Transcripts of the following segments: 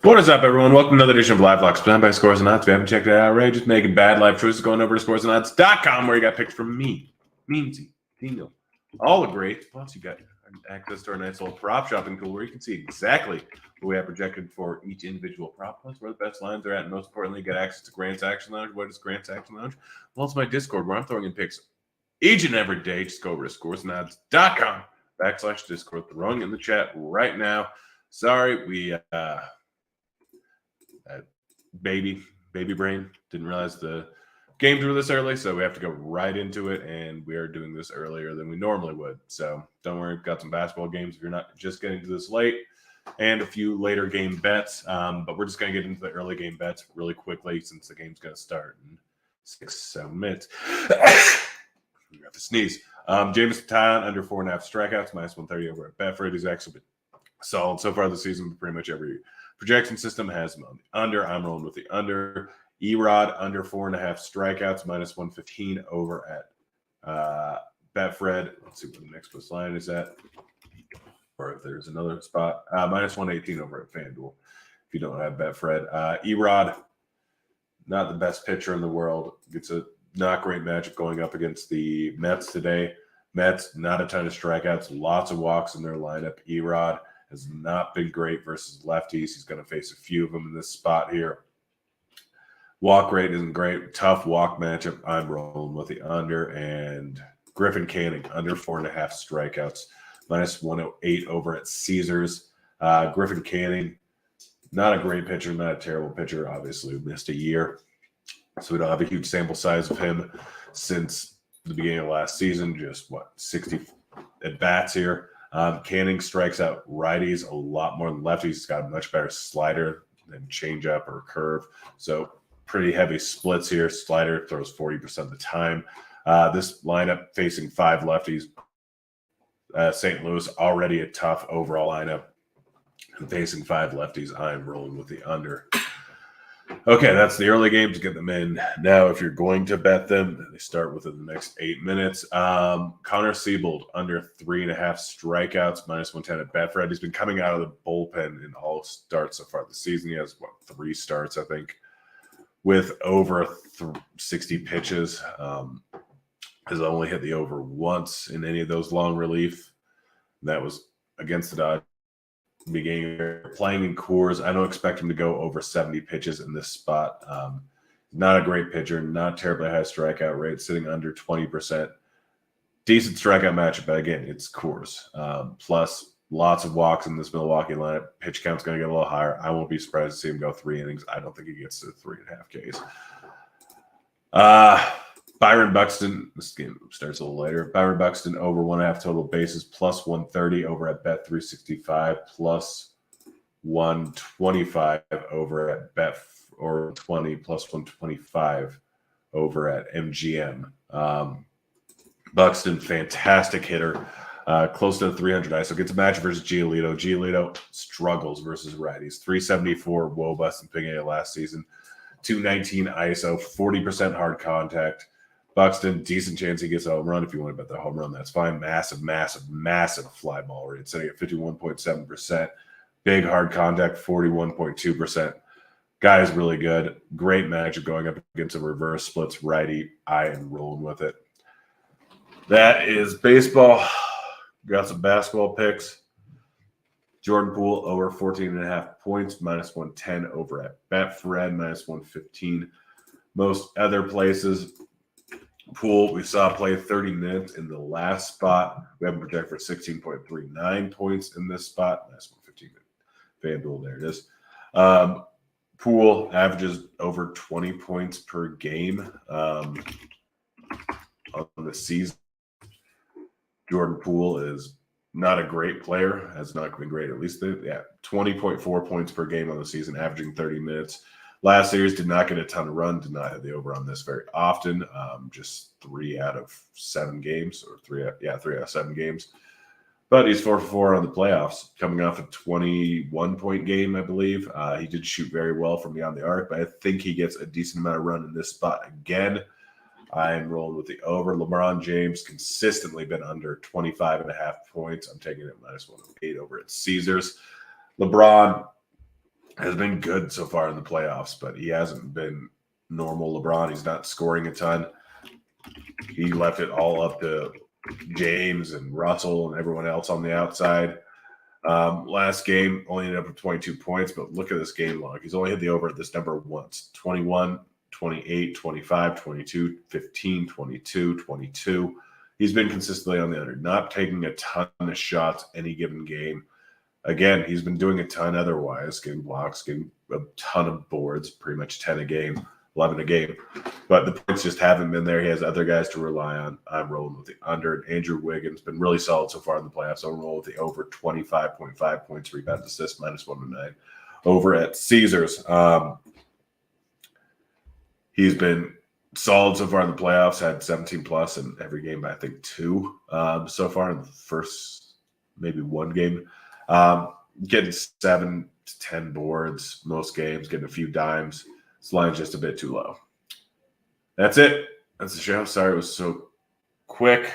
What is up, everyone? Welcome to another edition of Live Locks, presented by Scores and Odds. If you haven't checked it out already, just making bad life choices, going over to scoresandodds.com, where you got picks from me, Meansy, Dino, all the greats. Plus, you got access to our nice little prop shopping tool where you can see exactly what we have projected for each individual prop, plus where the best lines are at, and most importantly, you get access to Grant's Action Lounge. What is Grant's Action Lounge? Well, it's my Discord where I'm throwing in picks each and every day. Just go over to scoresandodds.com/Discord, throwing in the chat right now. Sorry, we baby brain didn't realize the games were this early, so we have to go right into it, and we are doing this earlier than we normally would. So don't worry, we've got some basketball games if you're not just getting to this late, and a few later game bets. But we're just going to get into the early game bets really quickly since the game's going to start in 6-7 minutes. You have to sneeze. James Tyon under 4.5 strikeouts, -130 over at Betfred. He's actually been solid so far this season. Pretty much every projection system has him on the under. I'm rolling with the under. Erod under 4.5 strikeouts, -115 over at Betfred. Let's see what the next plus line is at, or if there's another spot. -118 over at FanDuel. If you don't have Betfred, Erod, not the best pitcher in the world. Gets a not great matchup going up against the Mets today. Mets, not a ton of strikeouts, lots of walks in their lineup. Erod has not been great versus lefties. He's going to face a few of them in this spot here. Walk rate isn't great. Tough walk matchup. I'm rolling with the under. And Griffin Canning, under 4.5 strikeouts, -108 over at Caesars. Griffin Canning, not a great pitcher, not a terrible pitcher. Obviously, missed a year, so we don't have a huge sample size of him since the beginning of last season. Just, 60 at-bats here. Canning strikes out righties a lot more than lefties. He's got a much better slider than changeup or curve. So pretty heavy splits here. Slider throws 40% of the time. This lineup facing 5 lefties. St. Louis, already a tough overall lineup. And facing 5 lefties, I'm rolling with the under. Okay, that's the early game to get them in. Now, if you're going to bet them, they start within the next 8 minutes. Connor Siebold, under 3.5 strikeouts, -110 at Betfred. He's been coming out of the bullpen in all starts so far this season. He has, 3 starts, I think, with over 60 pitches. Has only hit the over once in any of those long relief. That was against the Dodgers. Beginning playing in Coors, I don't expect him to go over 70 pitches in this spot. Not a great pitcher, not terribly high strikeout rate, sitting under 20%. Decent strikeout matchup, but again, it's Coors. Plus, lots of walks in this Milwaukee lineup. Pitch count's going to get a little higher. I won't be surprised to see him go 3 innings. I don't think he gets to 3.5 Ks. Byron Buxton, this game starts a little later. Byron Buxton over 1.5 total bases, +130 over at Bet365, +125 over at Bet420, +125 over at MGM. Buxton, fantastic hitter, close to 300 ISO. Gets a match versus Giolito. Giolito struggles versus righties. 374 WOBA in Pineda last season, 219 ISO, 40% hard contact. Buxton, decent chance he gets a home run. If you want to bet the home run, that's fine. Massive fly ball rate, sitting at 51.7%. Big hard contact, 41.2%. Guy is really good. Great matchup going up against a reverse splits righty. I am rolling with it. That is baseball. Got some basketball picks. Jordan Poole over 14.5 points, -110 over at Betfred, -115. Most other places, Poole, we saw play 30 minutes in the last spot. We have him projected for 16.39 points in this spot. -115. FanDuel, there it is. Poole averages over 20 points per game on the season. Jordan Poole is not a great player, has not been great, at least 20.4 points per game on the season, averaging 30 minutes. Last series did not get a ton of run, did not have the over on this very often. Just 3 out of 7 games, or 3 out of 7 games. But he's 4 for 4 on the playoffs, coming off a 21-point game, I believe. He did shoot very well from beyond the arc, but I think he gets a decent amount of run in this spot again. I'm rolling with the over. LeBron James consistently been under 25.5 points. I'm taking it -108 over at Caesars. LeBron, has been good so far in the playoffs, but he hasn't been normal LeBron. He's not scoring a ton. He left it all up to James and Russell and everyone else on the outside. Last game only ended up with 22 points, but look at this game log. He's only hit the over at this number once: 21, 28, 25, 22, 15, 22, 22. He's been consistently on the under, not taking a ton of shots any given game. Again, he's been doing a ton otherwise, getting blocks, getting a ton of boards, pretty much 10 a game, 11 a game. But the points just haven't been there. He has other guys to rely on. I'm rolling with the under. Andrew Wiggins been really solid so far in the playoffs. I'll roll with the over 25.5 points, rebounds, assists, -109. Over at Caesars. He's been solid so far in the playoffs, had 17 plus in every game, but I think 2 so far in the first maybe 1 game. Getting 7 to 10 boards most games, getting a few dimes. This line's just a bit too low. That's it. That's the show. Sorry it was so quick.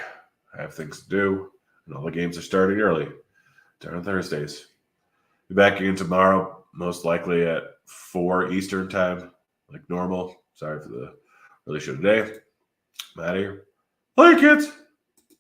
I have things to do, and all the games are starting early. They're on Thursdays. Be back again tomorrow, most likely at 4 Eastern time, like normal. Sorry for the early show today. I'm out of here. Bye, kids.